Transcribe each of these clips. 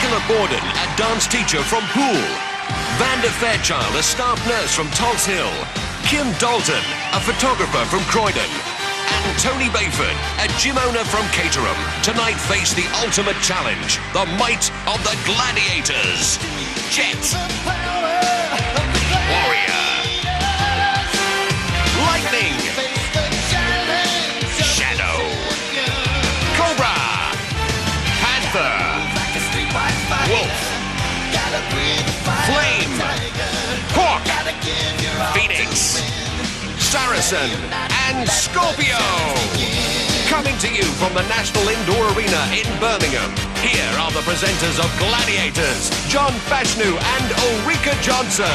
Nicola Borden, a dance teacher from Poole. Vanda Fairchild, a staff nurse from Tulse Hill. Kim Dalton, a photographer from Croydon. And Tony Bayford, a gym owner from Caterham. Tonight face the ultimate challenge, the might of the Gladiators. Jet. Warrior. Lightning. Shadow. Cobra. Panther. Wolf. Flame. Hawk. Phoenix. Saracen and Scorpio. Coming to you from the National Indoor Arena in Birmingham. Here are the presenters of Gladiators, John Fashnu and Ulrika Johnson.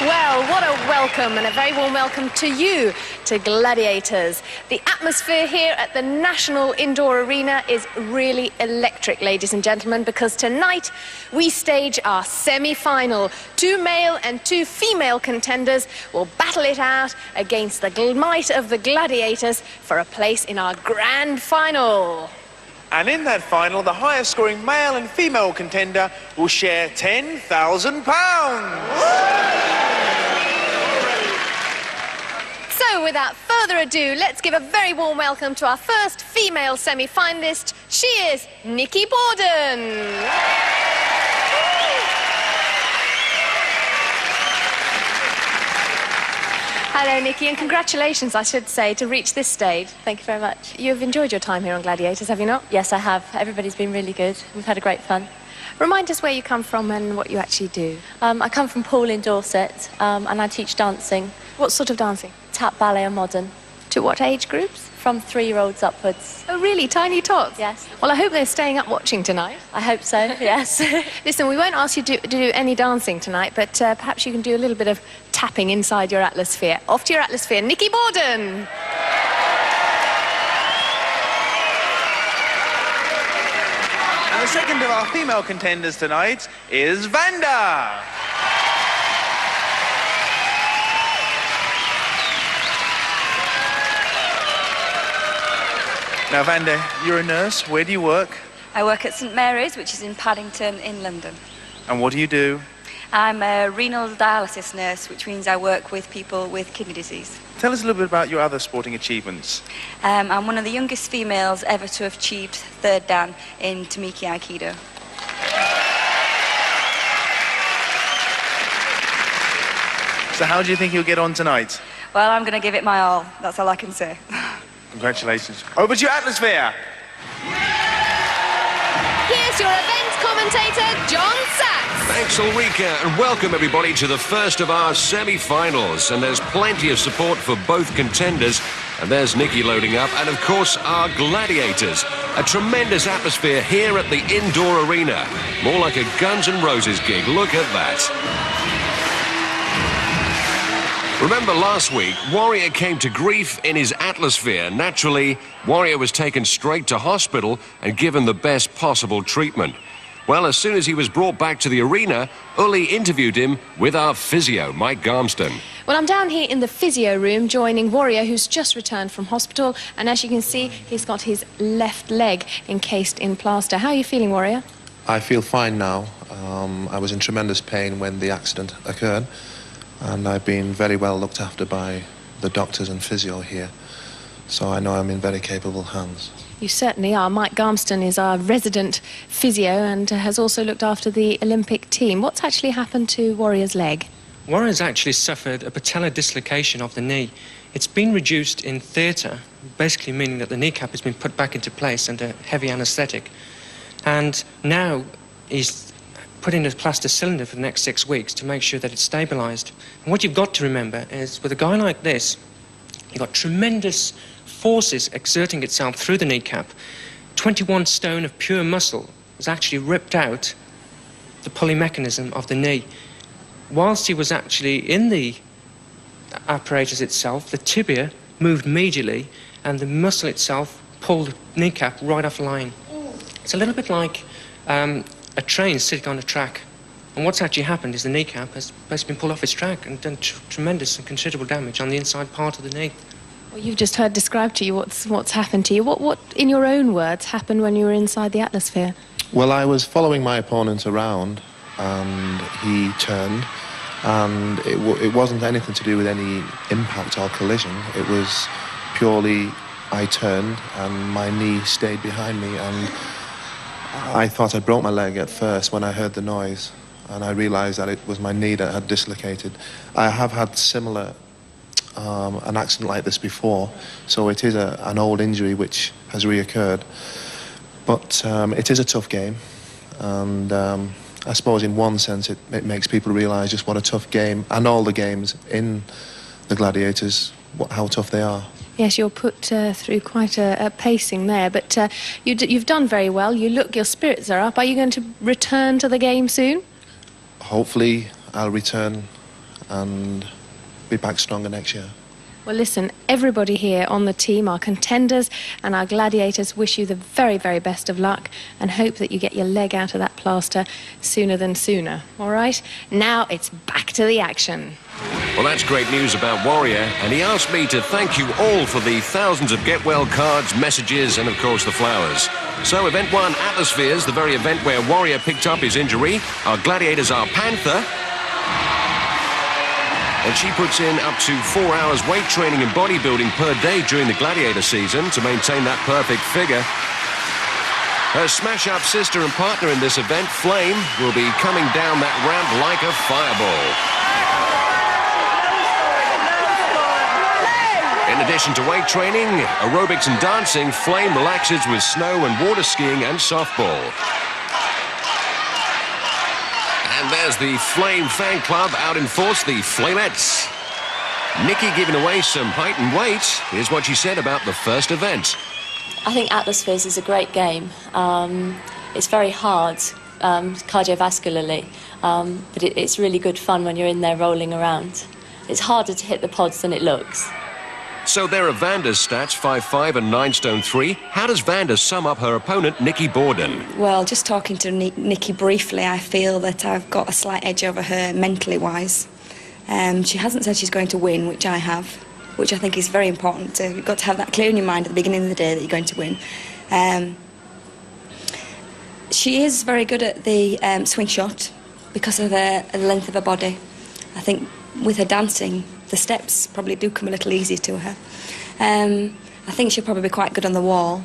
Well, what a welcome, and a very warm welcome to you, to Gladiators. The atmosphere here at the National Indoor Arena is really electric, ladies and gentlemen, because tonight we stage our semi-final. 2 male and 2 female contenders will battle it out against the might of the Gladiators for a place in our grand final. And in that final, the highest scoring male and female contender will share £10,000. So, without further ado, let's give a very warm welcome to our first female semi-finalist. She is Nikki Borden. Hello, Nikki, and congratulations, I should say, to reach this stage. Thank you very much. You've enjoyed your time here on Gladiators, have you not? Yes, I have. Everybody's been really good. We've had a great fun. Remind us where you come from and what you actually do. I come from Poole in Dorset, and I teach dancing. What sort of dancing? Tap, ballet and modern. To what age groups? From 3-year-olds upwards. Oh, really? Tiny tots? Yes. Well, I hope they're staying up watching tonight. I hope so, yes. Listen, we won't ask you to do any dancing tonight, but perhaps you can do a little bit of tapping inside your atmosphere. Off to your atmosphere, Nikki Borden. And the second of our female contenders tonight is Vanda. Now, Vanda, you're a nurse. Where do you work? I work at St Mary's, which is in Paddington in London. And what do you do? I'm a renal dialysis nurse, which means I work with people with kidney disease. Tell us a little bit about your other sporting achievements. I'm one of the youngest females ever to have achieved 3rd Dan in Tamiki Aikido. So how do you think you'll get on tonight? Well, I'm going to give it my all. That's all I can say. Congratulations. Over to your atmosphere. Here's your event commentator, John Sachs. Thanks, Ulrika, and welcome everybody to the first of our semi-finals. And there's plenty of support for both contenders. And there's Nikki loading up, and of course our Gladiators. A tremendous atmosphere here at the indoor arena. More like a Guns N' Roses gig. Look at that. Remember last week, Warrior came to grief in his atmosphere. Naturally, Warrior was taken straight to hospital and given the best possible treatment. Well, as soon as he was brought back to the arena, Uli interviewed him with our physio, Mike Garmston. Well, I'm down here in the physio room joining Warrior, who's just returned from hospital. And as you can see, he's got his left leg encased in plaster. How are you feeling, Warrior? I feel fine now. I was in tremendous pain when the accident occurred. And I've been very well looked after by the doctors and physio here. So I know I'm in very capable hands. You certainly are. Mike Garmston is our resident physio and has also looked after the Olympic team. What's actually happened to Warrior's leg? Warrior's actually suffered a patellar dislocation of the knee. It's been reduced in theatre, basically meaning that the kneecap has been put back into place under heavy anaesthetic. And now he's put in a plaster cylinder for the next 6 weeks to make sure that it's stabilised. And what you've got to remember is, with a guy like this, you've got tremendous forces exerting itself through the kneecap. 21 stone of pure muscle has actually ripped out the pulley mechanism of the knee. Whilst he was actually in the apparatus itself, the tibia moved medially and the muscle itself pulled the kneecap right off the line. It's a little bit like a train sitting on a track. And what's actually happened is the kneecap has basically been pulled off its track and done tremendous and considerable damage on the inside part of the knee. Well, you've just heard described to you what's happened to you. What, in your own words, happened when you were inside the atmosphere? Well, I was following my opponent around, and he turned, and it wasn't anything to do with any impact or collision. It was purely I turned, and my knee stayed behind me, and I thought I broke my leg at first when I heard the noise, and I realised that it was my knee that had dislocated. I have had an accident like this before, so it is an old injury which has reoccurred. But it is a tough game, and I suppose in one sense it makes people realise just what a tough game, and all the games in the Gladiators, how tough they are. Yes, you're put through quite a pacing there, but you've done very well. Your spirits are up. Are you going to return to the game soon? Hopefully I'll return and be back stronger next year. Well, listen, everybody here on the team, our contenders and our gladiators, wish you the very, very best of luck and hope that you get your leg out of that plaster sooner than sooner, all right? Now it's back to the action. Well, that's great news about Warrior, and he asked me to thank you all for the thousands of get well cards, messages, and of course the flowers. So event 1, Atmospheres, the very event where Warrior picked up his injury. Our gladiators are Panther, and she puts in up to 4 hours weight training and bodybuilding per day during the gladiator season to maintain that perfect figure. Her smash-up sister and partner in this event, Flame, will be coming down that ramp like a fireball. In addition to weight training, aerobics and dancing, Flame relaxes with snow and water skiing and softball. And there's the Flame fan club out in force, the Flamettes. Nikki giving away some height and weight. Here's what she said about the first event. I think Atmospheres is a great game. It's very hard cardiovascularly, but it's really good fun when you're in there rolling around. It's harder to hit the pods than it looks. So there are Vanda's stats, 5'5" and 9 stone 3. How does Vanda sum up her opponent, Nikki Borden? Well, just talking to Nikki briefly, I feel that I've got a slight edge over her mentally-wise. She hasn't said she's going to win, which I have, which I think is very important. You've got to have that clear in your mind at the beginning of the day that you're going to win. She is very good at the swing shot because of the length of her body. I think with her dancing, the steps probably do come a little easier to her. I think she'll probably be quite good on the wall.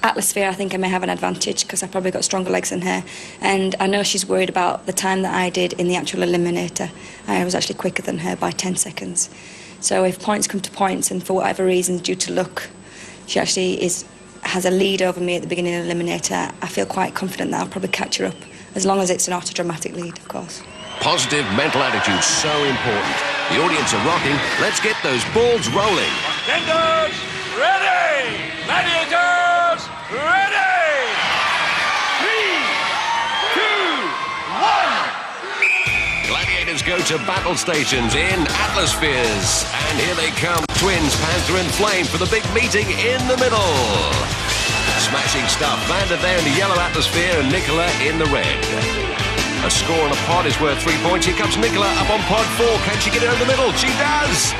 Atmosphere, I think I may have an advantage because I've probably got stronger legs than her. And I know she's worried about the time that I did in the actual eliminator. I was actually quicker than her by 10 seconds. So if points come to points, and for whatever reason, due to luck, she actually has a lead over me at the beginning of the eliminator, I feel quite confident that I'll probably catch her up, as long as it's an auto-dramatic lead, of course. Positive mental attitude, so important. The audience are rocking. Let's get those balls rolling. Contenders, ready! Gladiators, ready! 3, 2, 1. Gladiators go to battle stations in Atmospheres. And here they come, twins, Panther and Flame, for the big meeting in the middle. Smashing stuff. Vanda there in the yellow atmosphere and Nicola in the red. A score on a pod is worth 3 points. Here comes Nicola up on pod 4. Can she get it over the middle? She does!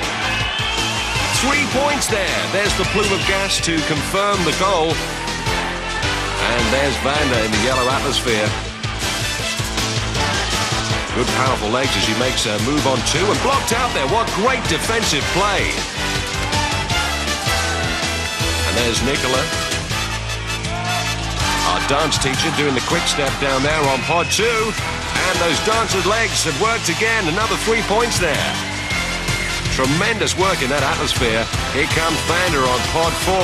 3 points there. There's the plume of gas to confirm the goal. And there's Vanda in the yellow atmosphere. Good powerful legs as she makes a move on 2 and blocked out there. What great defensive play. And there's Nicola. Our dance teacher doing the quick step down there on pod 2. And those dancers' legs have worked again. Another 3 points there. Tremendous work in that atmosphere. Here comes Vanda on pod 4.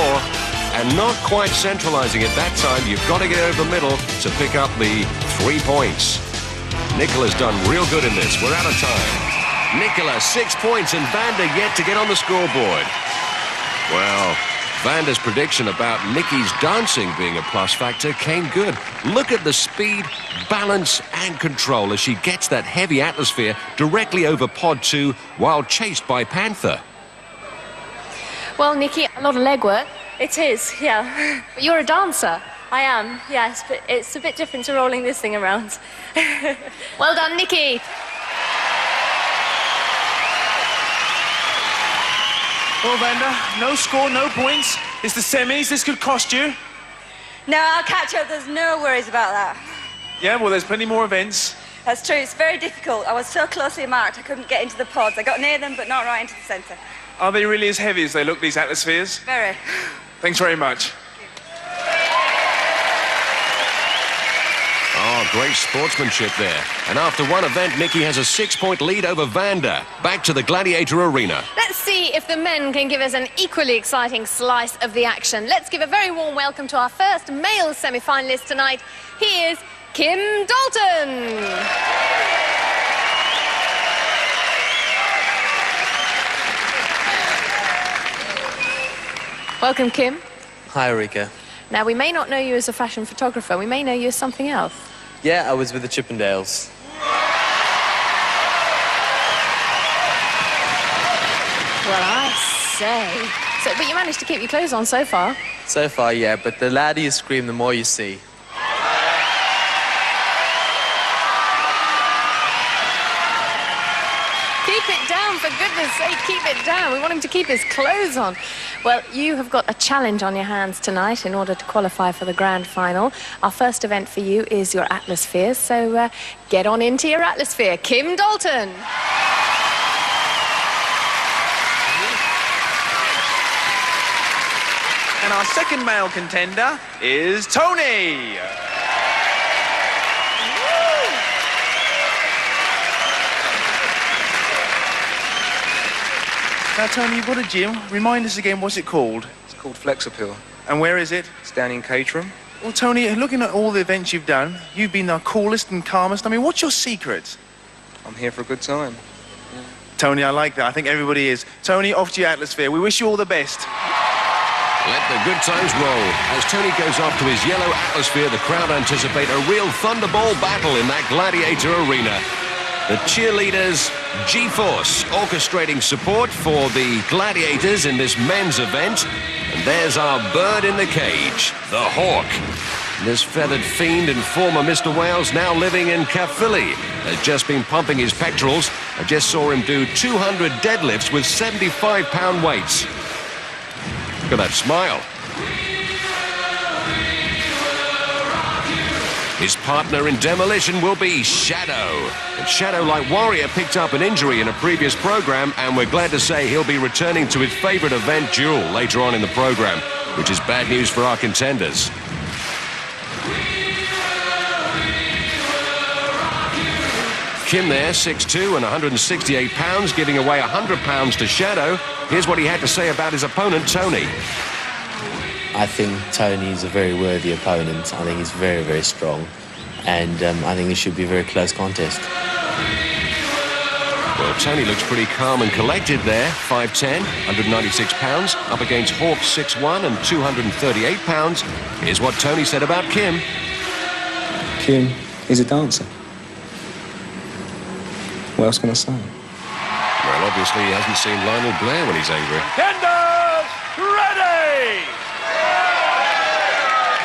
And not quite centralizing at that time. You've got to get over the middle to pick up the 3 points. Nicola's done real good in this. We're out of time. Nicola, 6 points, and Vanda yet to get on the scoreboard. Well, Vanda's prediction about Nikki's dancing being a plus factor came good. Look at the speed, balance and control as she gets that heavy atmosphere directly over pod 2 while chased by Panther. Well, Nikki, a lot of legwork. It is, yeah. But you're a dancer. I am, yes, but it's a bit different to rolling this thing around. Well done, Nikki. Well, Vanda, no score, no points. It's the semis. This could cost you. No, I'll catch up. There's no worries about that. Yeah, well, there's plenty more events. That's true. It's very difficult. I was so closely marked, I couldn't get into the pods. I got near them, but not right into the centre. Are they really as heavy as they look, these atmospheres? Very. Thanks very much. Oh, great sportsmanship there. And after one event, Nikki has a 6-point lead over Vanda. Back to the Gladiator Arena. Let's see if the men can give us an equally exciting slice of the action. Let's give a very warm welcome to our first male semi-finalist tonight. He is Kim Dalton. Welcome, Kim. Hi, Eureka. Now, we may not know you as a fashion photographer. We may know you as something else. Yeah, I was with the Chippendales. Well, I say. But you managed to keep your clothes on so far. So far, yeah, but the louder you scream, the more you see. Keep it down, for goodness sake, keep it down. We want him to keep his clothes on. Well, you have got a challenge on your hands tonight in order to qualify for the grand final. Our first event for you is your Atmosphere, so get on into your Atmosphere. Kim Dalton. And our second male contender is Tony. Now, Tony, you've got a gym. Remind us again, what's it called? It's called Flex Appeal. And where is it? It's down in Caterham. Well, Tony, looking at all the events you've done, you've been the coolest and calmest. I mean, what's your secret? I'm here for a good time. Tony, I like that. I think everybody is. Tony, off to your Atmosphere. We wish you all the best. Let the good times roll. As Tony goes off to his yellow Atmosphere, the crowd anticipate a real thunderball battle in that Gladiator Arena. The cheerleaders, G-Force, orchestrating support for the Gladiators in this men's event. And there's our bird in the cage, the Hawk. This feathered fiend and former Mr. Wales, now living in Caerphilly, has just been pumping his pectorals. I just saw him do 200 deadlifts with 75-pound weights. Look at that smile. His partner in demolition will be Shadow. And Shadow, like Warrior, picked up an injury in a previous program, and we're glad to say he'll be returning to his favorite event, Duel, later on in the program, which is bad news for our contenders. Kim there, 6'2" and 168 pounds, giving away 100 pounds to Shadow. Here's what he had to say about his opponent, Tony. I think Tony is a very worthy opponent. I think he's very, very strong. And I think it should be a very close contest. Well, Tony looks pretty calm and collected there. 5'10", 196 pounds, up against Hawk 6'1" and 238 pounds. Here's what Tony said about Kim. Kim is a dancer. What else can I say? Well, obviously he hasn't seen Lionel Blair when he's angry. Contenders, ready!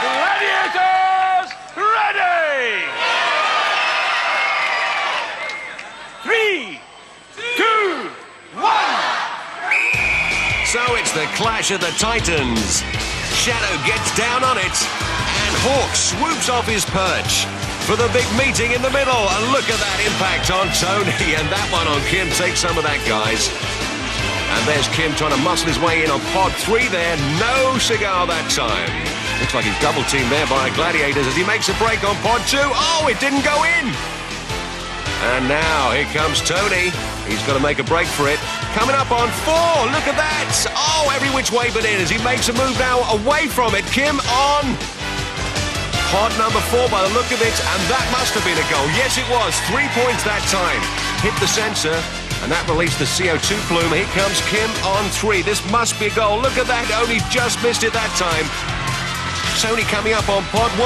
Gladiators, ready! 3, 2, 1! So it's the clash of the Titans. Shadow gets down on it, and Hawk swoops off his perch for the big meeting in the middle. And look at that impact on Tony, and that one on Kim. Take some of that, guys. And there's Kim trying to muscle his way in on pod 3 there. No cigar that time. Looks like he's double teamed there by Gladiators as he makes a break on pod 2. Oh, it didn't go in. And now here comes Tony. He's got to make a break for it. Coming up on 4. Look at that. Oh, every which way but in as he makes a move now away from it. Kim on pod number 4 by the look of it, and that must have been a goal. Yes, it was. 3 points that time. Hit the sensor, and that released the CO2 plume. Here comes Kim on 3. This must be a goal. Look at that. Only just missed it that time. Tony coming up on pod 1.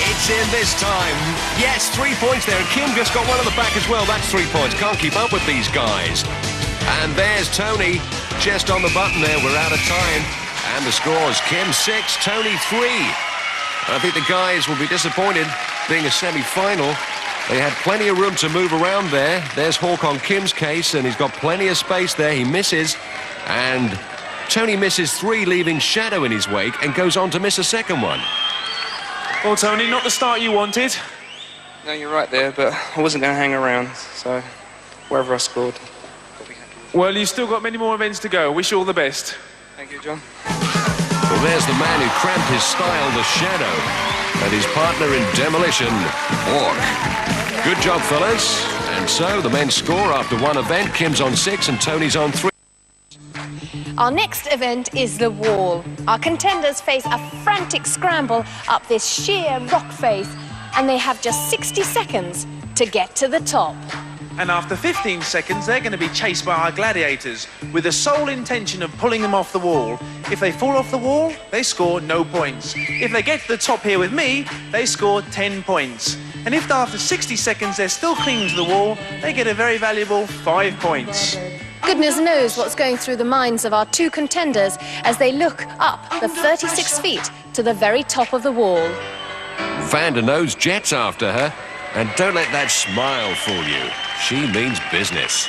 It's in this time. Yes, 3 points there, and Kim just got one on the back as well. That's 3 points. Can't keep up with these guys. And there's Tony, just on the button there. We're out of time. And the scores, Kim 6, Tony 3. I think the guys will be disappointed being a semi-final. They had plenty of room to move around there. There's Hawk on Kim's case, and he's got plenty of space there. He misses, and Tony misses 3, leaving shadow in his wake, and goes on to miss a second one. Well, Tony, not the start you wanted. No, you're right there, but I wasn't going to hang around, so wherever I scored, I'll be happy. Well, you've still got many more events to go. Wish you all the best. Thank you, John. Well, there's the man who cramped his style, the Shadow, and his partner in demolition, Hawk. Good job, fellas. And so the men score after one event. Kim's on 6 and Tony's on 3. Our next event is the wall. Our contenders face a frantic scramble up this sheer rock face, and they have just 60 seconds to get to the top. And after 15 seconds, they're going to be chased by our gladiators with the sole intention of pulling them off the wall. If they fall off the wall, they score no points. If they get to the top here with me, they score 10 points. And if after 60 seconds they're still clinging to the wall, they get a very valuable 5 points. Goodness knows what's going through the minds of our 2 contenders as they look up the 36 feet to the very top of the wall. Vanda knows Jet's after her, and don't let that smile fool you. She means business.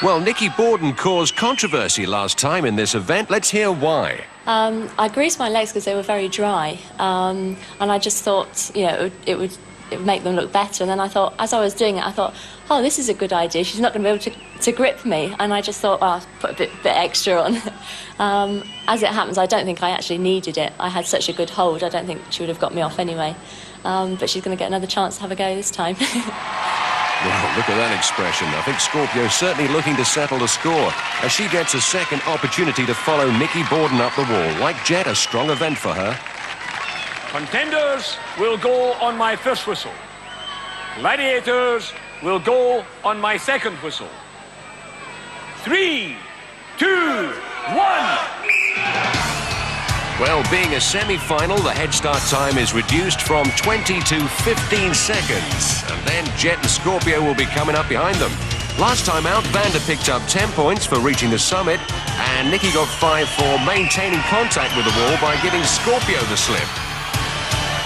Well, Nikki Borden caused controversy last time in this event. Let's hear why. I greased my legs because they were very dry, and I just thought, you know, it would make them look better. And then I thought, as I was doing it, I thought, oh, this is a good idea. She's not going to be able to grip me. And I just thought, I'll put a bit extra on. As it happens, I don't think I actually needed it. I had such a good hold, I don't think she would have got me off anyway. But she's going to get another chance to have a go this time. Well, look at that expression. I think Scorpio's certainly looking to settle the score as she gets a second opportunity to follow Nikki Borden up the wall. Like Jet, a strong event for her. Contenders will go on my first whistle. Gladiators will go on my second whistle. 3, 2, 1. Well, being a semi-final, the head start time is reduced from 20 to 15 seconds. And then Jet and Scorpio will be coming up behind them. Last time out, Vanda picked up 10 points for reaching the summit, and Nikki got 5 for maintaining contact with the wall by giving Scorpio the slip.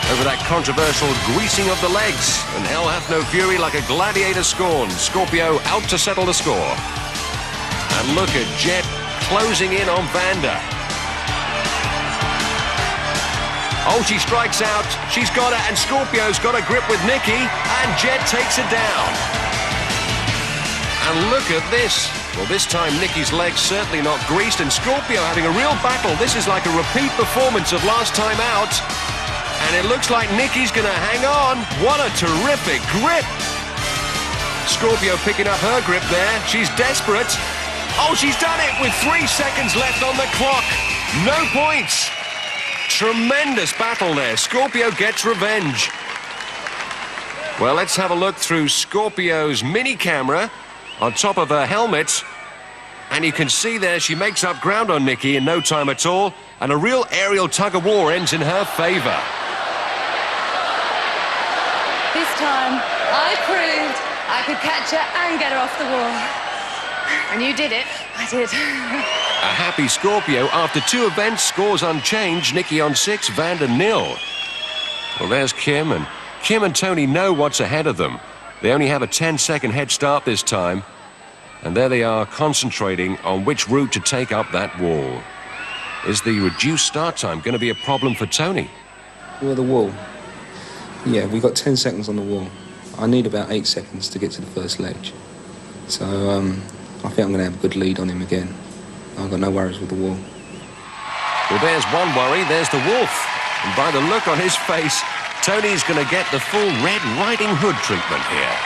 Over that controversial greasing of the legs, and hell hath no fury like a gladiator scorned. Scorpio out to settle the score. And look at Jet closing in on Vanda. Oh, she strikes out. She's got it, and Scorpio's got a grip with Nikki, and Jet takes it down. And look at this. Well, this time Nikki's legs certainly not greased, and Scorpio having a real battle. This is like a repeat performance of last time out. And it looks like Nikki's going to hang on. What a terrific grip. Scorpio picking up her grip there. She's desperate. Oh, she's done it with 3 seconds left on the clock. No points. Tremendous battle there. Scorpio gets revenge. Well, let's have a look through Scorpio's mini camera on top of her helmet. And you can see there she makes up ground on Nikki in no time at all. And a real aerial tug-of-war ends in her favor. This time, I proved I could catch her and get her off the wall. And you did it. I did. A happy Scorpio after 2 events, scores unchanged. Nikki on 6, Vanda 0. Well, there's Kim, and Kim and Tony know what's ahead of them. They only have a 10-second head start this time. And there they are, concentrating on which route to take up that wall. Is the reduced start time going to be a problem for Tony? Well, the wall. Yeah, we've got 10 seconds on the wall. I need about 8 seconds to get to the first ledge. So, I think I'm going to have a good lead on him again. I've got no worries with the wall. Well, there's one worry. There's the wolf. And by the look on his face, Tony's going to get the full Red Riding Hood treatment here.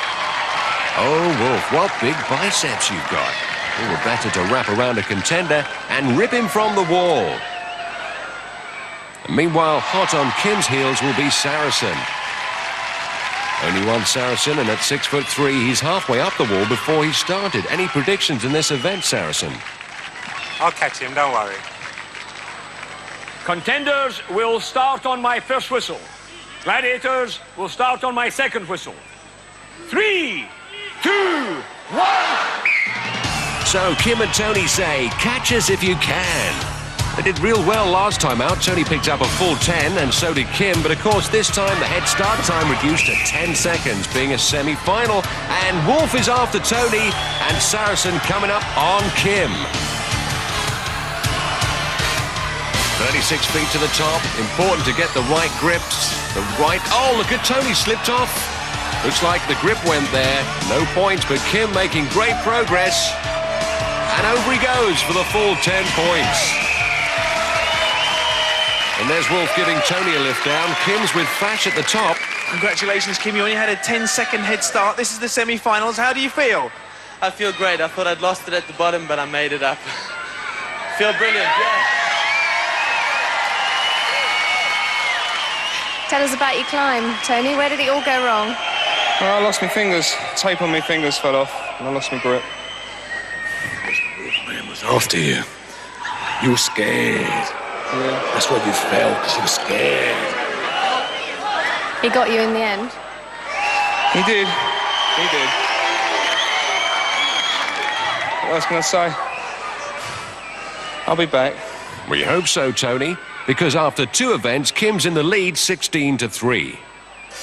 Oh, Wolf, what big biceps you've got. All the better to wrap around a contender and rip him from the wall. And meanwhile, hot on Kim's heels will be Saracen. Only one Saracen, and at 6'3", he's halfway up the wall before he started. Any predictions in this event, Saracen? I'll catch him, don't worry. Contenders will start on my first whistle. Gladiators will start on my second whistle. 3, 2, 1. So Kim and Tony say, catch us if you can. They did real well last time out. Tony picked up a full 10, and so did Kim. But of course, this time the head start time reduced to 10 seconds, being a semi-final. And Wolf is after Tony, and Saracen coming up on Kim. 36 feet to the top. Important to get the right grips. Oh, look at Tony, slipped off. Looks like the grip went there. No points, but Kim making great progress. And over he goes for the full 10 points. And there's Wolf giving Tony a lift down. Kim's with Fash at the top. Congratulations, Kim. You only had a 10-second head start. This is the semi-finals. How do you feel? I feel great. I thought I'd lost it at the bottom, but I made it up. Feel brilliant, yeah. Tell us about your climb, Tony. Where did it all go wrong? I lost my fingers. Tape on my fingers fell off, and I lost my grip. Man was after you. You were scared. Yeah. That's what you felt, because you were scared. He got you in the end. He did. He did. What else can I say? I'll be back. We hope so, Tony, because after 2 events, Kim's in the lead 16-3.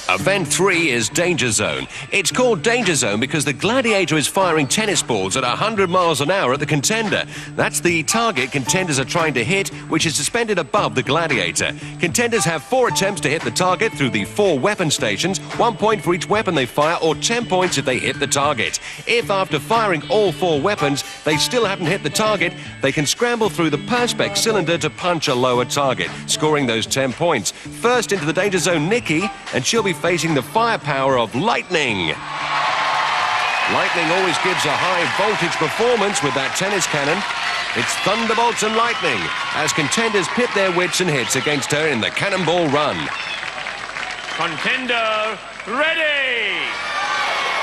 Event 3 is Danger Zone. It's called Danger Zone because the Gladiator is firing tennis balls at 100 miles an hour at the Contender. That's the target contenders are trying to hit, which is suspended above the Gladiator. Contenders have 4 attempts to hit the target through the 4 weapon stations, 1 point for each weapon they fire, or 10 points if they hit the target. If after firing all 4 weapons, they still haven't hit the target, they can scramble through the Perspex cylinder to punch a lower target, scoring those 10 points. First into the Danger Zone, Nikki, and she'll be facing the firepower of Lightning. Lightning always gives a high voltage performance with that tennis cannon. It's thunderbolts and lightning as contenders pit their wits and hits against her in the cannonball run. Contender ready!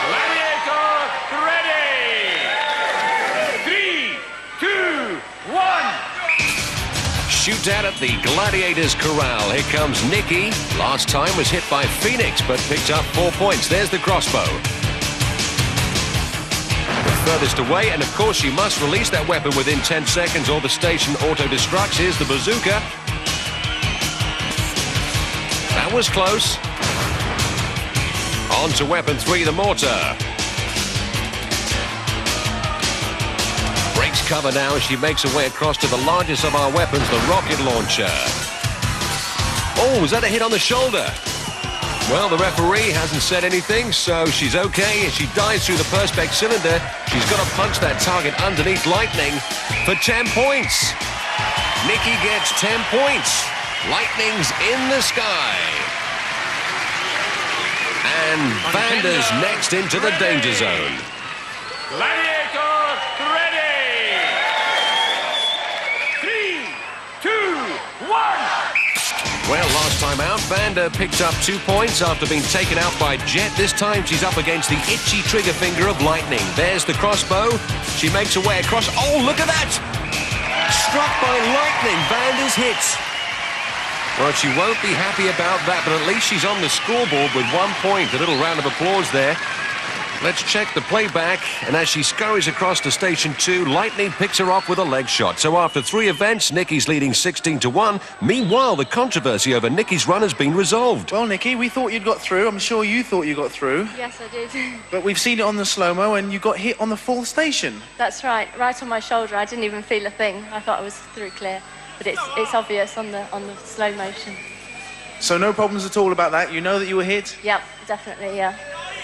Gladiator ready! 3, 2, 1. Shootout at the Gladiators Corral. Here comes Nikki. Last time was hit by Phoenix, but picked up 4 points. There's the crossbow. The furthest away, and of course she must release that weapon within 10 seconds or the station auto-destructs. Here's the bazooka. That was close. On to weapon 3, the mortar. Breaks cover now as she makes her way across to the largest of our weapons, the rocket launcher. Oh, was that a hit on the shoulder? Well, the referee hasn't said anything, so she's okay. As she dives through the Perspex cylinder, she's got to punch that target underneath Lightning for 10 points. Nikki gets 10 points. Lightning's in the sky. And Vander's next into the Danger Zone. Gladiator ready! 3, 2, 1. Well, last time out, Vander picked up 2 points after being taken out by Jet. This time she's up against the itchy trigger finger of Lightning. There's the crossbow. She makes her way across. Oh, look at that! Struck by Lightning. Vander's hit. Well, she won't be happy about that, but at least she's on the scoreboard with 1 point. A little round of applause there. Let's check the playback, and as she scurries across to Station 2, Lightning picks her off with a leg shot. So after 3 events, Nikki's leading 16-1. Meanwhile, the controversy over Nikki's run has been resolved. Well, Nikki, we thought you'd got through. I'm sure you thought you got through. Yes, I did. But we've seen it on the slow-mo, and you got hit on the 4th station. That's right, right on my shoulder. I didn't even feel a thing. I thought I was through clear, but it's obvious on the slow motion. So no problems at all about that. You know that you were hit? Yep, definitely, yeah.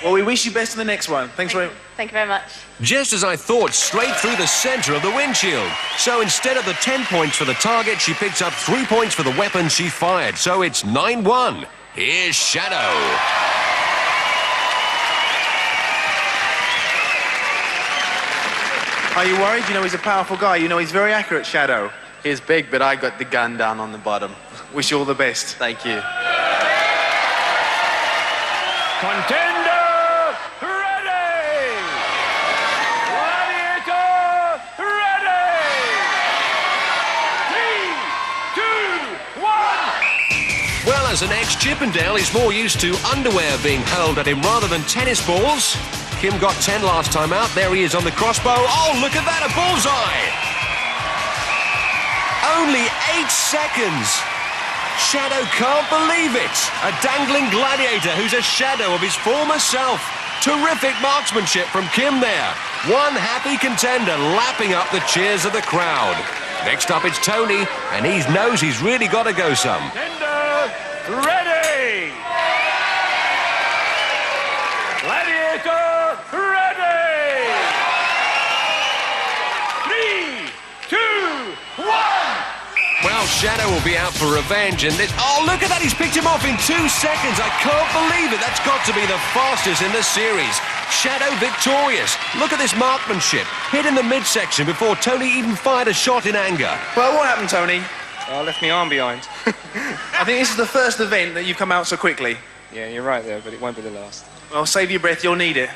Well, we wish you best in the next one. Thank you very much. Just as I thought, straight through the center of the windshield. So instead of the 10 points for the target, she picks up 3 points for the weapon she fired. So it's 9-1. Here's Shadow. Are you worried? You know he's a powerful guy. You know he's very accurate, Shadow. He's big, but I got the gun down on the bottom. Wish you all the best. Thank you. Contender ready! Gladiator ready! 3, 2, 1. Well, as an ex-Chippendale, he's more used to underwear being hurled at him rather than tennis balls. Kim got 10 last time out. There he is on the crossbow. Oh, look at that, a bullseye! Only 8 seconds. Shadow can't believe it. A dangling gladiator who's a shadow of his former self. Terrific marksmanship from Kim there. One happy contender lapping up the cheers of the crowd. Next up it's Tony, and he knows he's really got to go some. Contender, ready! Gladiator, ready! 3, 2, 1! Well, Shadow will be out for revenge, and this... Oh, look at that! He's picked him off in 2 seconds. I can't believe it. That's got to be the fastest in the series. Shadow victorious. Look at this marksmanship. Hit in the midsection before Tony even fired a shot in anger. Well, what happened, Tony? I left my arm behind. I think this is the first event that you've come out so quickly. Yeah, you're right there, but it won't be the last. Well, save your breath, you'll need it.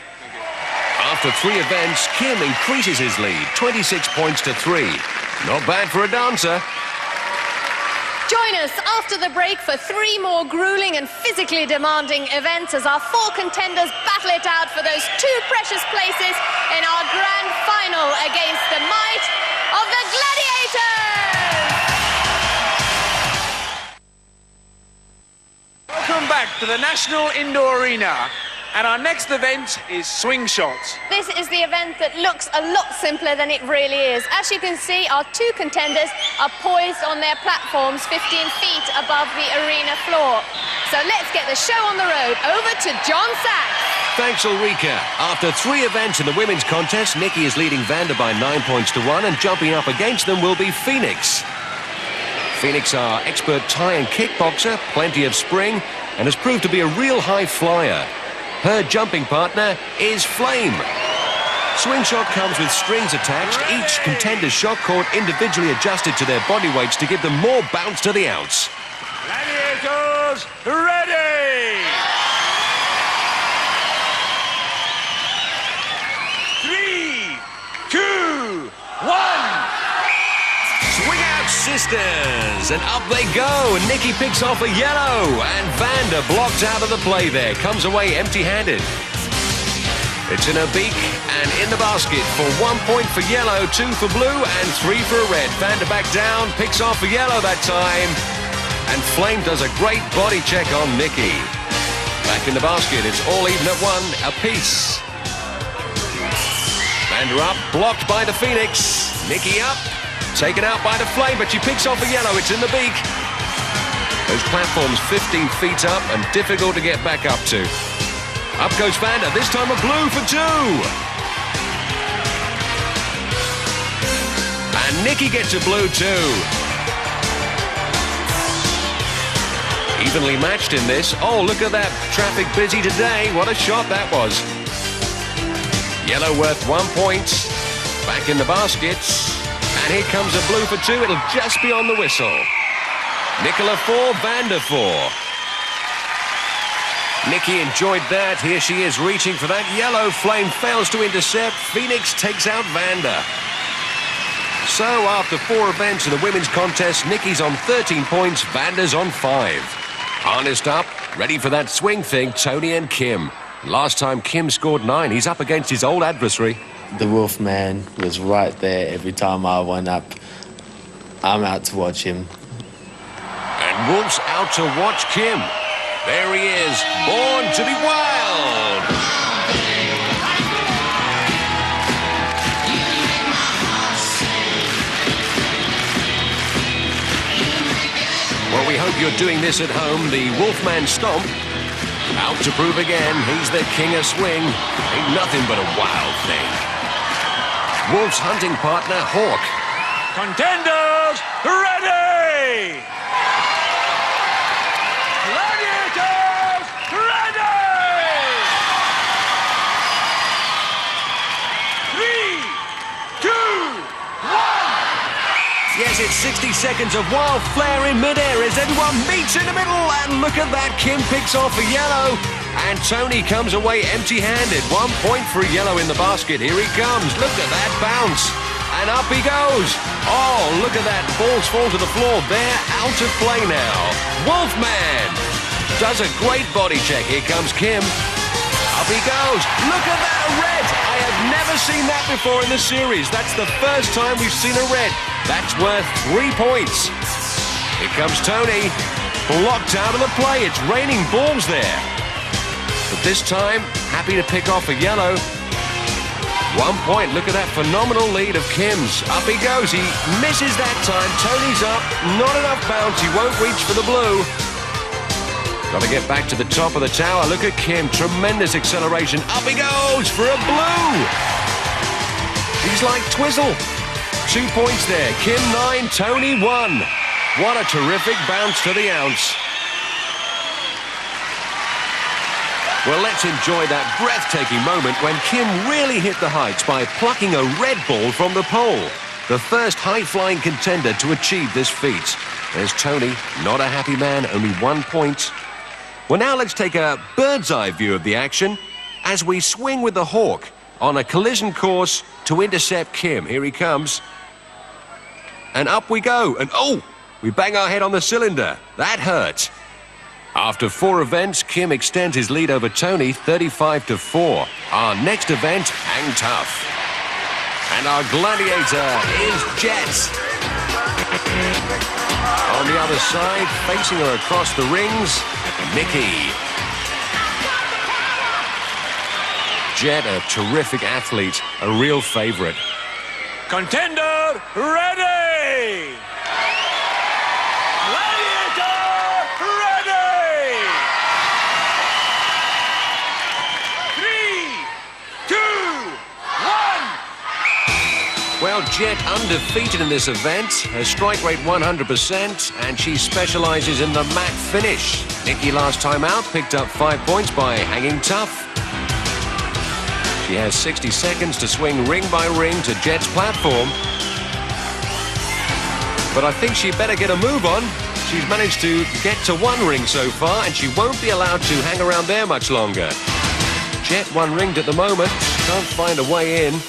After 3 events, Kim increases his lead, 26 points to 3. Not bad for a dancer. Join us after the break for 3 more grueling and physically demanding events as our 4 contenders battle it out for those 2 precious places in our grand final against the might of the Gladiators! Welcome back to the National Indoor Arena. And our next event is swing shot. This is the event that looks a lot simpler than it really is. As you can see, our 2 contenders are poised on their platforms 15 feet above the arena floor. So let's get the show on the road. Over to John Sachs. Thanks, Ulrika. After 3 events in the women's contest, Nikki is leading Vanda by 9 points to 1, and jumping up against them will be Phoenix. Phoenix are expert Thai and kickboxer, plenty of spring, and has proved to be a real high flyer. Her jumping partner is Flame. Swing shot comes with strings attached, each contender's shot cord individually adjusted to their body weights to give them more bounce to the outs. Gladiators, ready! 3, 2, 1! Swing out, sisters! And up they go, and Nikki picks off a yellow, and Vanda blocked out of the play there, comes away empty-handed. It's in her beak and in the basket for 1 point for yellow, 2 for blue, and 3 for red. Vanda back down, picks off a yellow that time, and Flame does a great body check on Nikki. Back in the basket, it's all even at 1 apiece. Vanda up, blocked by the Phoenix. Nikki up. Taken out by the Flame, but she picks off a yellow. It's in the beak. Those platforms 15 feet up and difficult to get back up to. Up goes Vanda, this time a blue for 2. And Nikki gets a blue too. Evenly matched in this. Oh, look at that. Traffic busy today. What a shot that was. Yellow worth 1 point. Back in the baskets. And here comes a blue for 2. It'll just be on the whistle. Nicola 4, Vanda 4. Nikki enjoyed that. Here she is reaching for that yellow. Flame fails to intercept. Phoenix takes out Vanda. So after 4 events in the women's contest, Nikki's on 13 points, Vanda's on 5. Harnessed up, ready for that swing thing, Tony and Kim. Last time Kim scored 9. He's up against his old adversary. The Wolfman was right there every time I went up. I'm out to watch him. And Wolf's out to watch Kim. There he is, born to be wild. Well, we hope you're doing this at home. The Wolfman Stomp. Out to prove again, he's the king of swing. Ain't nothing but a wild thing. Wolf's hunting partner, Hawk. Contenders, ready! Gladiators, ready! 3, 2, 1! Yes, it's 60 seconds of wild flair in midair as everyone meets in the middle. And look at that, Kim picks off a yellow. And Tony comes away empty-handed. 1 point for a yellow in the basket. Here he comes. Look at that bounce. And up he goes. Oh, look at that. Balls fall to the floor. They're out of play now. Wolfman does a great body check. Here comes Kim. Up he goes. Look at that, a red. I have never seen that before in the series. That's the first time we've seen a red. That's worth 3 points. Here comes Tony. Blocked out of the play. It's raining balls there. But this time, happy to pick off a yellow. 1 point. Look at that phenomenal lead of Kim's. Up he goes. He misses that time. Tony's up. Not enough bounce. He won't reach for the blue. Got to get back to the top of the tower. Look at Kim. Tremendous acceleration. Up he goes for a blue. He's like Twizzle. 2 points there. Kim 9, Tony 1. What a terrific bounce to the ounce. Well, let's enjoy that breathtaking moment when Kim really hit the heights by plucking a red ball from the pole. The first high-flying contender to achieve this feat. There's Tony, not a happy man, only 1 point. Well, now let's take a bird's-eye view of the action as we swing with the Hawk on a collision course to intercept Kim. Here he comes. And up we go. And oh, we bang our head on the cylinder. That hurt. After 4 events, Kim extends his lead over Tony, 35-4. Our next event, Hang Tough. And our gladiator is Jet. On the other side, facing her across the rings, Nikki. Jet, a terrific athlete, a real favorite. Contender, ready! Well, Jet undefeated in this event, her strike rate 100%, and she specializes in the mat finish. Nikki last time out picked up 5 points by hanging tough. She has 60 seconds to swing ring by ring to Jet's platform. But I think she better get a move on. She's managed to get to 1 ring so far, and she won't be allowed to hang around there much longer. Jet 1 ringed at the moment, can't find a way in.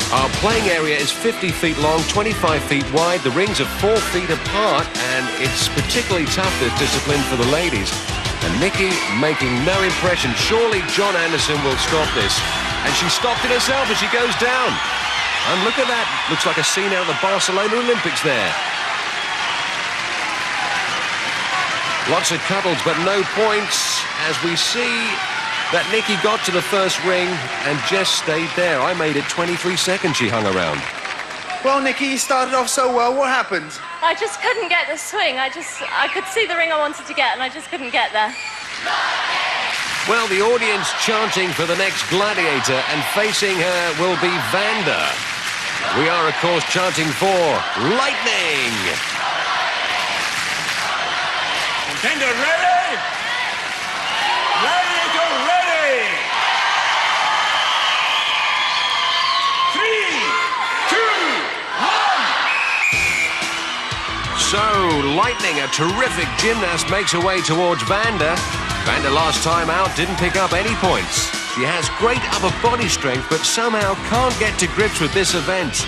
Our playing area is 50 feet long, 25 feet wide. The rings are 4 feet apart, and it's particularly tough, this discipline, for the ladies. And Nikki making no impression. Surely John Anderson will stop this. And she stopped it herself as she goes down. And look at that. Looks like a scene out of the Barcelona Olympics there. Lots of cuddles, but no points, as we see that Nikki got to the first ring and just stayed there. I made it 23 seconds she hung around. Well, Nikki, you started off so well. What happened? I just couldn't get the swing. I could see the ring I wanted to get, and I just couldn't get there. Well, the audience chanting for the next gladiator, and facing her will be Vanda. We are, of course, chanting for Lightning. Contender ready? Gladiator ready! 3, 2, 1. So, Lightning, a terrific gymnast, makes her way towards Vanda. Vanda last time out didn't pick up any points. She has great upper body strength, but somehow can't get to grips with this event.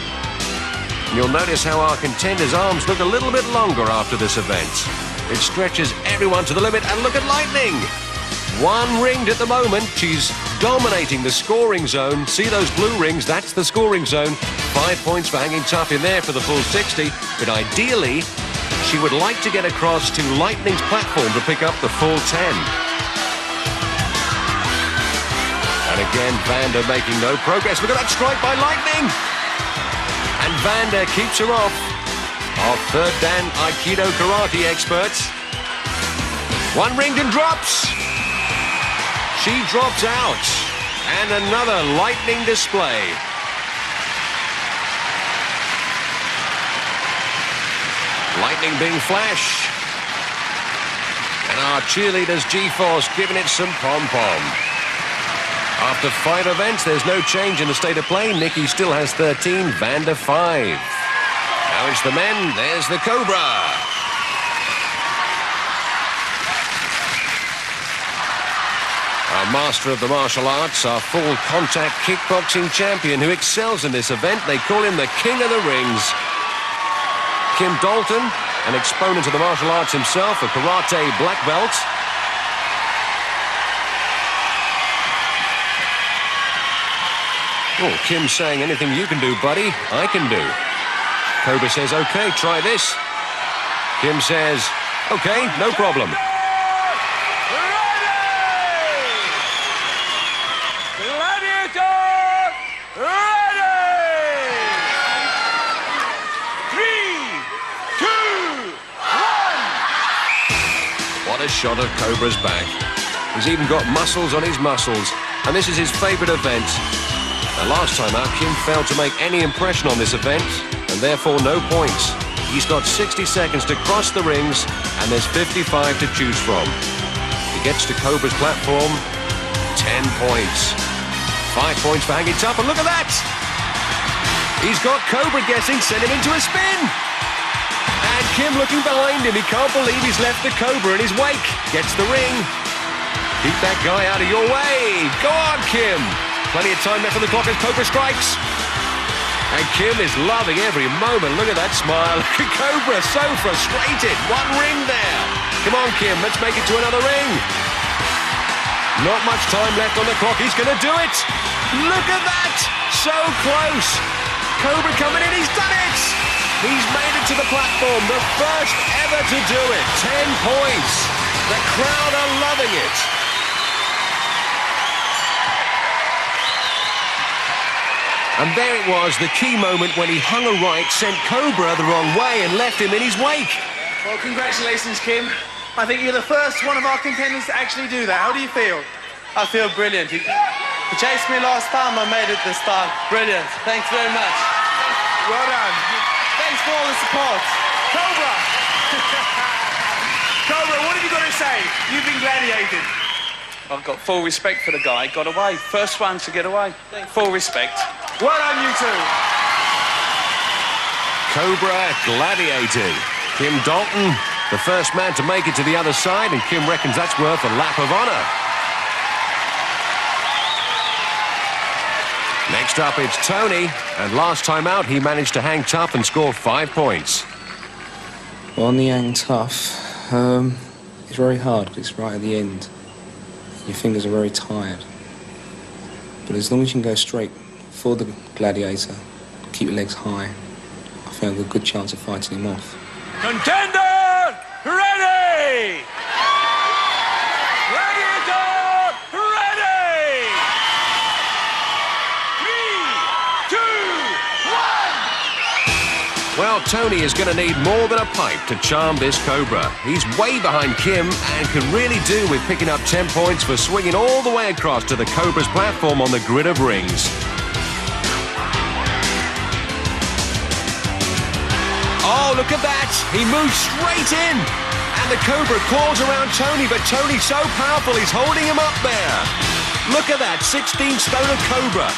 You'll notice how our contender's arms look a little bit longer after this event. It stretches everyone to the limit, and look at Lightning. 1 ringed at the moment. She's dominating the scoring zone. See those blue rings? That's the scoring zone. 5 points for hanging tough in there for the full 60. But ideally, she would like to get across to Lightning's platform to pick up the full 10. And again, Vanda making no progress. Look at that strike by Lightning. And Vanda keeps her off. Our third Dan Aikido karate expert. 1 ringed and drops. She drops out. And another lightning display. Lightning being flash. And our cheerleaders G-Force giving it some pom-pom. After 5 events, there's no change in the state of play. Nikki still has 13, Vanda 5. Now it's the men. There's the Cobra. Our master of the martial arts, our full contact kickboxing champion who excels in this event. They call him the King of the Rings. Kim Dalton, an exponent of the martial arts himself, a karate black belt. Oh, Kim's saying anything you can do, buddy, I can do. Cobra says, OK, try this. Kim says, OK, no problem. Gladiator, ready! 3, 2, 1. What a shot of Cobra's back. He's even got muscles on his muscles, and this is his favourite event. The last time out, Kim failed to make any impression on this event, and therefore no points. He's got 60 seconds to cross the rings, and there's 55 to choose from. He gets to Cobra's platform, 10 points. 5 points for hanging tough, and look at that! He's got Cobra guessing, sent him into a spin! And Kim looking behind him, he can't believe he's left the Cobra in his wake. Gets the ring. Keep that guy out of your way. Go on, Kim. Plenty of time left on the clock as Cobra strikes. And Kim is loving every moment. Look at that smile. Cobra so frustrated. One ring there. Come on, Kim, let's make it to another ring. Not much time left on the clock. He's going to do it. Look at that. So close. Cobra coming in. He's done it. He's made it to the platform. The first ever to do it. 10 points. The crowd are loving it. And there it was, the key moment when he hung a right, sent Cobra the wrong way and left him in his wake. Well, congratulations, Kim. I think you're the first one of our contenders to actually do that. How do you feel? I feel brilliant. He chased me last time, I made it this time. Brilliant. Thanks very much. Well done. Thanks for all the support. Cobra! Cobra, what have you got to say? You've been gladiated. I've got full respect for the guy. Got away. First one to get away. Full respect. Well done, you two. Cobra gladiated. Kim Dalton, the first man to make it to the other side, and Kim reckons that's worth a lap of honour. Next up, it's Tony, and last time out, he managed to hang tough and score 5 points. Well, on the hang tough, it's very hard because it's right at the end. Your fingers are very tired. But as long as you can go straight for the gladiator, keep your legs high, I think I've got a good chance of fighting him off. Contender, ready! Gladiator, ready! 3, 2, 1! Well, Tony is going to need more than a pipe to charm this Cobra. He's way behind Kim and can really do with picking up 10 points for swinging all the way across to the Cobra's platform on the grid of rings. Oh, look at that! He moves straight in! And the Cobra claws around Tony, but Tony's so powerful he's holding him up there. Look at that, 16-stoner Cobra.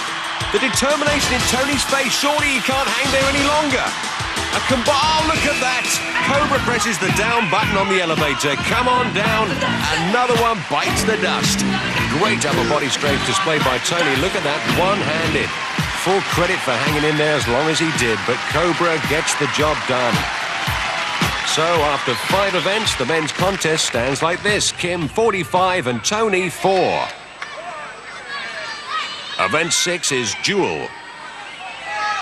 The determination in Tony's face, surely he can't hang there any longer. Oh, look at that! Cobra presses the down button on the elevator. Come on down. Another one bites the dust. Great upper body strength displayed by Tony. Look at that, one-handed. Full credit for hanging in there as long as he did, but Cobra gets the job done. So after 5 events, the men's contest stands like this. Kim 45 and Tony 4. Event 6 is Duel.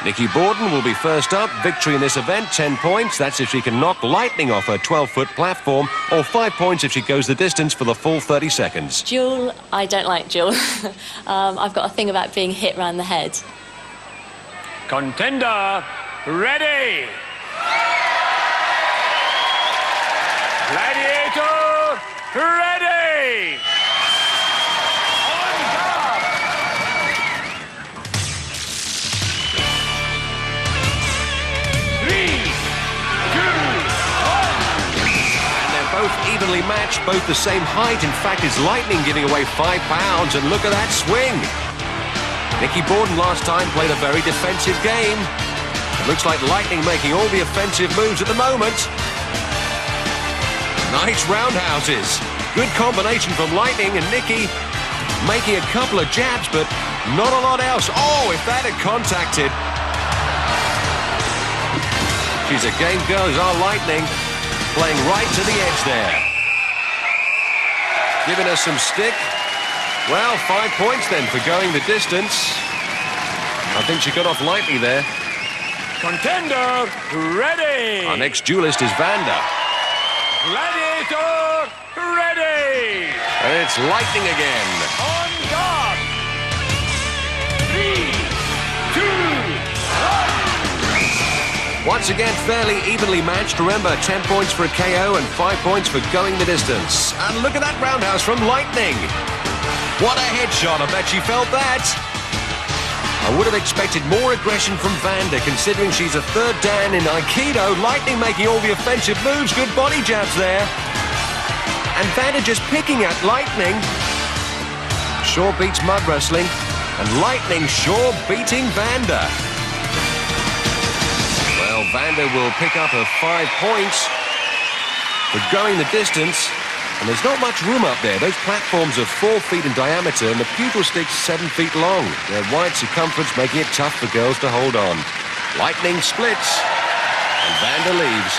Nikki Borden will be first up. Victory in this event, 10 points. That's if she can knock Lightning off her 12-foot platform, or 5 points if she goes the distance for the full 30 seconds. Duel, I don't like duel. I've got a thing about being hit round the head. Contender, ready! Gladiator, ready! On guard! 3, 2, 1! And they're both evenly matched, both the same height. In fact, it's Lightning giving away 5 pounds, and look at that swing. Nikki Borden last time played a very defensive game. It looks like Lightning making all the offensive moves at the moment. Nice roundhouses. Good combination from Lightning, and Nikki making a couple of jabs, but not a lot else. Oh, if that had contacted. She's a game girl, is our Lightning. Playing right to the edge there. Giving us some stick. Well, 5 points then for going the distance. I think she got off lightly there. Contender, ready! Our next duelist is Vanda. Gladiator, ready! And it's lightning again. On guard! 3, 2, 1. Once again, fairly evenly matched. Remember, 10 points for a KO and 5 points for going the distance. And look at that roundhouse from Lightning. What a headshot. I bet she felt that. I would have expected more aggression from Vanda, considering she's a third dan in Aikido. Lightning making all the offensive moves. Good body jabs there. And Vanda just picking at Lightning. Sure beats mud wrestling. And Lightning sure beating Vanda. Well, Vanda will pick up her 5 points for going the distance. And there's not much room up there. Those platforms are 4 feet in diameter and the pugil stick's 7 feet long. Their wide circumference making it tough for girls to hold on. Lightning splits and Vanda leaves.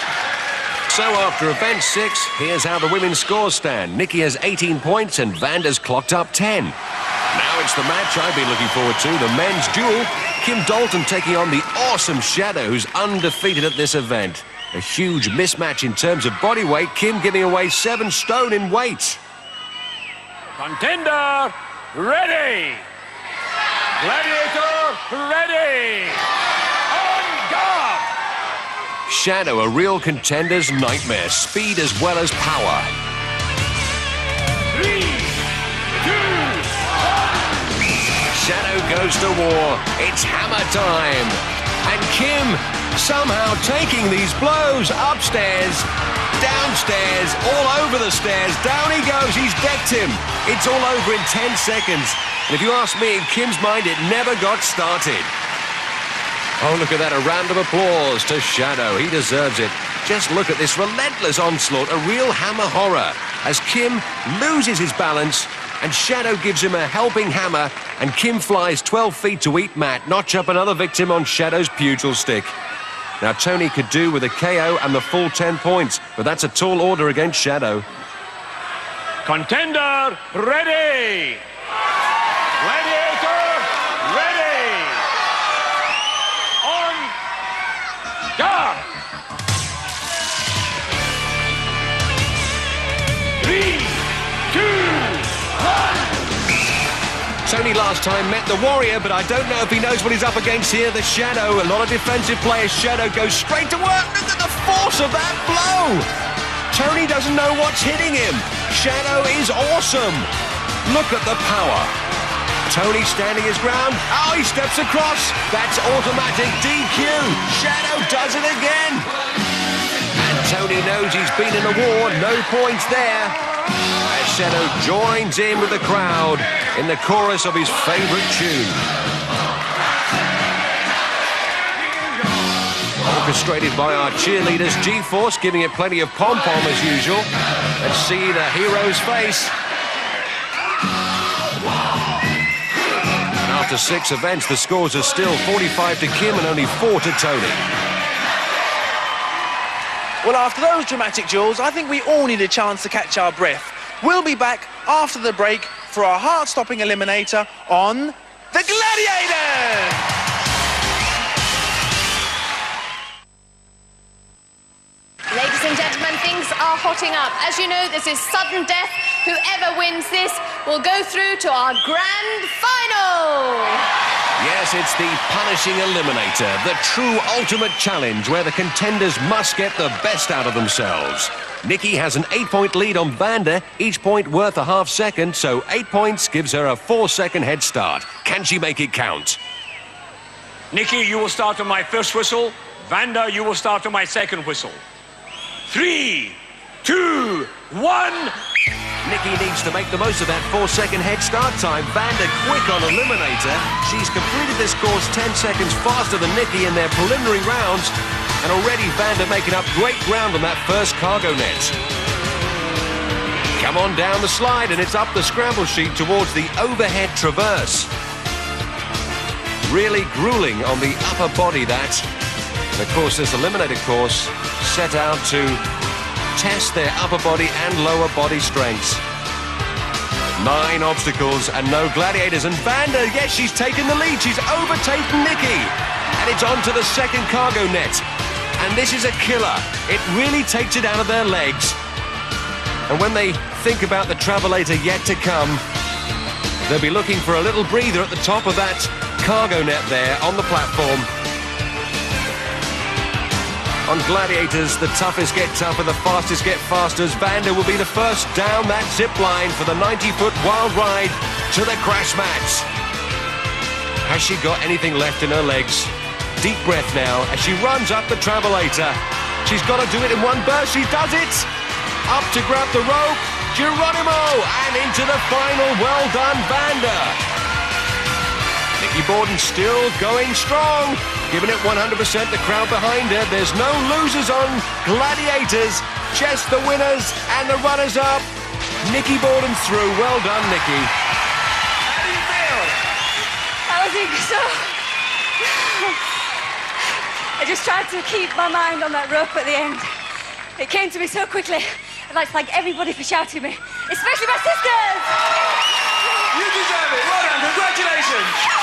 So after event 6, here's how the women's scores stand. Nikki has 18 points and Vanda's clocked up 10. Now it's the match I've been looking forward to, the men's duel. Kim Dalton taking on the awesome Shadow, who's undefeated at this event. A huge mismatch in terms of body weight, Kim giving away 7 stone in weight. Contender, ready! Gladiator, ready! On guard! Shadow, a real contender's nightmare. Speed as well as power. 3, 2, 1. Shadow goes to war. It's hammer time. And Kim somehow taking these blows upstairs, downstairs, all over the stairs. Down he goes. He's decked him. It's all over in 10 seconds. And if you ask me, in Kim's mind, it never got started. Oh, look at that. A round of applause to Shadow. He deserves it. Just look at this relentless onslaught. A real hammer horror. As Kim loses his balance and Shadow gives him a helping hammer and Kim flies 12 feet to eat mat, notch up another victim on Shadow's pugil stick. Now, Tony could do with a KO and the full 10 points, but that's a tall order against Shadow. Contender, ready! Gladiator, ready! On guard! 3, 2, 1. Tony last time met the Warrior, but I don't know if he knows what he's up against here. The Shadow, a lot of defensive players. Shadow goes straight to work. Look at the force of that blow. Tony doesn't know what's hitting him. Shadow is awesome. Look at the power. Tony standing his ground. Oh, he steps across. That's automatic DQ. Shadow does it again. And Tony knows he's been in a war. No points there. As Shadow joins in with the crowd in the chorus of his favourite tune. Orchestrated by our cheerleaders, G-Force, giving it plenty of pom-pom as usual. Let's see the hero's face. And after 6 events, the scores are still 45 to Kim and only 4 to Tony. Well, after those dramatic duels, I think we all need a chance to catch our breath. We'll be back after the break for our heart-stopping eliminator on the Gladiators! Ladies and gentlemen, things are hotting up. As you know, this is sudden death. Whoever wins this will go through to our grand final. Yes, it's the punishing eliminator, the true ultimate challenge where the contenders must get the best out of themselves. Nikki has an 8-point lead on Vanda, each point worth a half second, so 8 points gives her a 4-second head start. Can she make it count? Nikki, you will start on my first whistle. Vanda, you will start on my second whistle. 3, 2, 1. Nikki needs to make the most of that 4-second head start time. Vanda quick on eliminator. She's completed this course 10 seconds faster than Nikki in their preliminary rounds. And already Vanda making up great ground on that first cargo net. Come on down the slide and it's up the scramble sheet towards the overhead traverse. Really grueling on the upper body, that. And of course, this eliminator course set out to test their upper body and lower body strengths. 9 obstacles and no gladiators. And Vanda, yes, she's taken the lead. She's overtaken Nikki. And it's on to the second cargo net. And this is a killer. It really takes it out of their legs. And when they think about the travelator yet to come, they'll be looking for a little breather at the top of that cargo net there on the platform. On Gladiators, the toughest get tougher, the fastest get faster, as Vanda will be the first down that zip line for the 90-foot wild ride to the crash mats. Has she got anything left in her legs? Deep breath now as she runs up the travelator. She's got to do it in one burst. She does it! Up to grab the rope, Geronimo, and into the final. Well done, Vanda. Nikki Borden still going strong, giving it 100%, the crowd behind her. There's no losers on Gladiators, just the winners and the runners-up. Nikki Borden through. Well done, Nikki. How do you feel? I was so... I just tried to keep my mind on that rope at the end. It came to me so quickly. I'd like to thank everybody for shouting me, especially my sisters! You deserve it. Well done. Congratulations.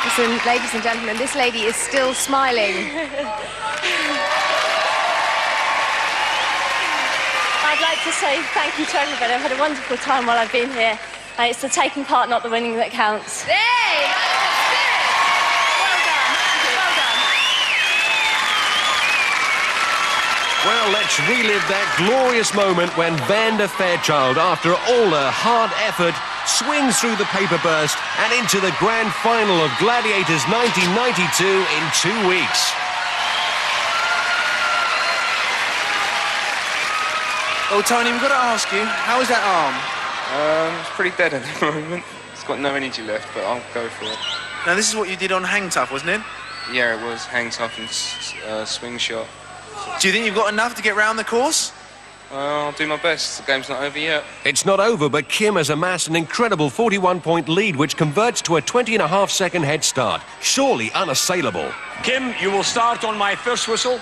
Listen, ladies and gentlemen, this lady is still smiling. I'd like to say thank you to everybody. I've had a wonderful time while I've been here. It's the taking part, not the winning, that counts. Hey, that's the spirit! Well done. Well done. Well, let's relive that glorious moment when Vanda Fairchild, after all her hard effort, swings through the paper burst and into the grand final of Gladiators 1992 in 2 weeks. Oh, Tony, we've got to ask you, how is that arm? It's pretty dead at the moment. It's got no energy left, but I'll go for it. Now, this is what you did on Hang Tough, wasn't it? Yeah, it was hang tough and swing shot. Do you think you've got enough to get round the course? I'll do my best. The game's not over yet. It's not over, but Kim has amassed an incredible 41-point lead, which converts to a 20.5-second head start. Surely unassailable. Kim, you will start on my first whistle.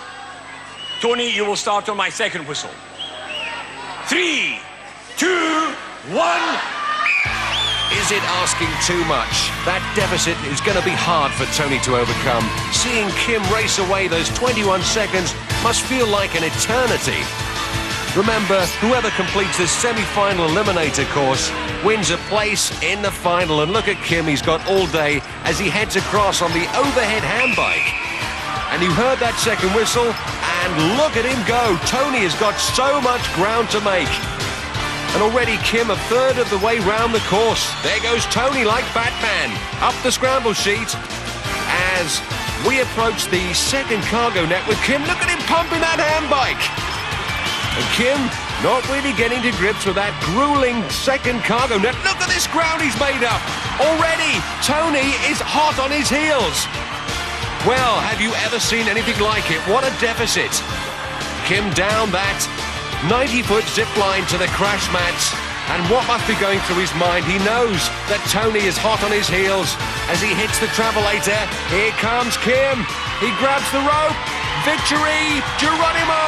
Tony, you will start on my second whistle. 3, 2, 1. Is it asking too much? That deficit is going to be hard for Tony to overcome. Seeing Kim race away those 21 seconds must feel like an eternity. Remember, whoever completes this semi-final eliminator course wins a place in the final. And look at Kim, he's got all day as he heads across on the overhead handbike. And you heard that second whistle, and look at him go. Tony has got so much ground to make. And already Kim a third of the way round the course. There goes Tony like Batman, up the scramble sheet. As we approach the second cargo net with Kim, look at him pumping that handbike. And Kim not really getting to grips with that grueling second cargo net. Look at this ground he's made up. Already, Tony is hot on his heels. Well, have you ever seen anything like it? What a deficit. Kim down that 90-foot zip line to the crash mats. And what must be going through his mind? He knows that Tony is hot on his heels as he hits the travelator. Here comes Kim. He grabs the rope. Victory, Geronimo!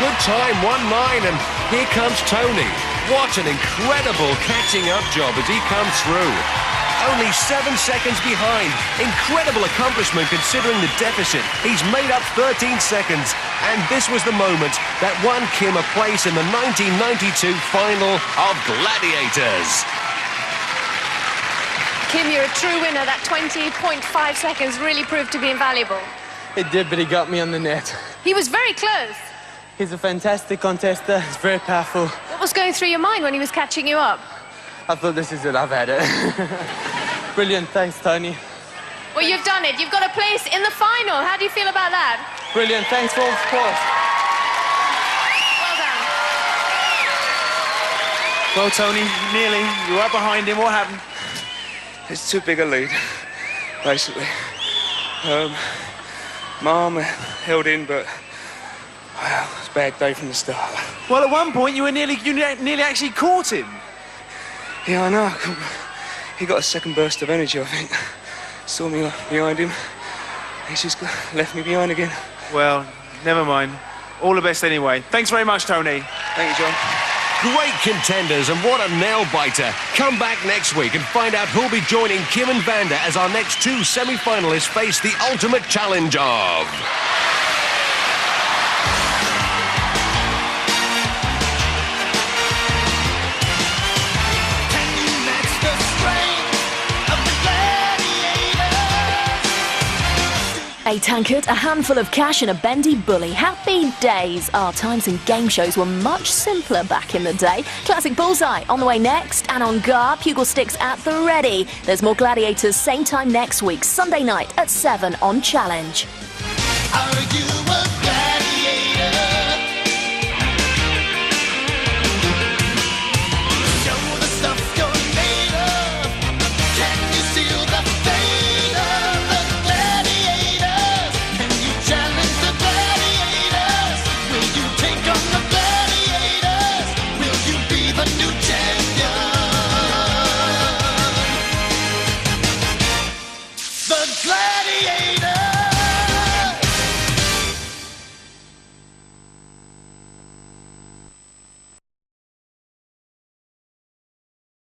Good time, 1-9, and here comes Tony. What an incredible catching up job as he comes through. Only 7 seconds behind. Incredible accomplishment considering the deficit. He's made up 13 seconds, and this was the moment that won Kim a place in the 1992 final of Gladiators. Kim, you're a true winner. That 20.5 seconds really proved to be invaluable. It did, but he got me on the net. He was very close. He's a fantastic contester. He's very powerful. What was going through your mind when he was catching you up? I thought, this is it. I've had it. Brilliant. Thanks, Tony. Well, you've done it. You've got a place in the final. How do you feel about that? Brilliant. Thanks for all the support. Well done. Well, Tony, nearly. You were behind him. What happened? It's too big a lead, basically. My arm held in, but well, it was a bad day from the start. Well, at one point, you nearly actually caught him. Yeah, I know. He got a second burst of energy, I think. Saw me behind him. He's just left me behind again. Well, never mind. All the best anyway. Thanks very much, Tony. Thank you, John. Great contenders, and what a nail-biter. Come back next week and find out who'll be joining Kim and Vanda as our next two semi-finalists face the ultimate challenge of... A tankard, a handful of cash and a bendy bully. Happy days. Our times and game shows were much simpler back in the day. Classic Bullseye on the way next, and on guard, Pugil Sticks at the ready. There's more Gladiators same time next week, Sunday night at 7 on Challenge. Are you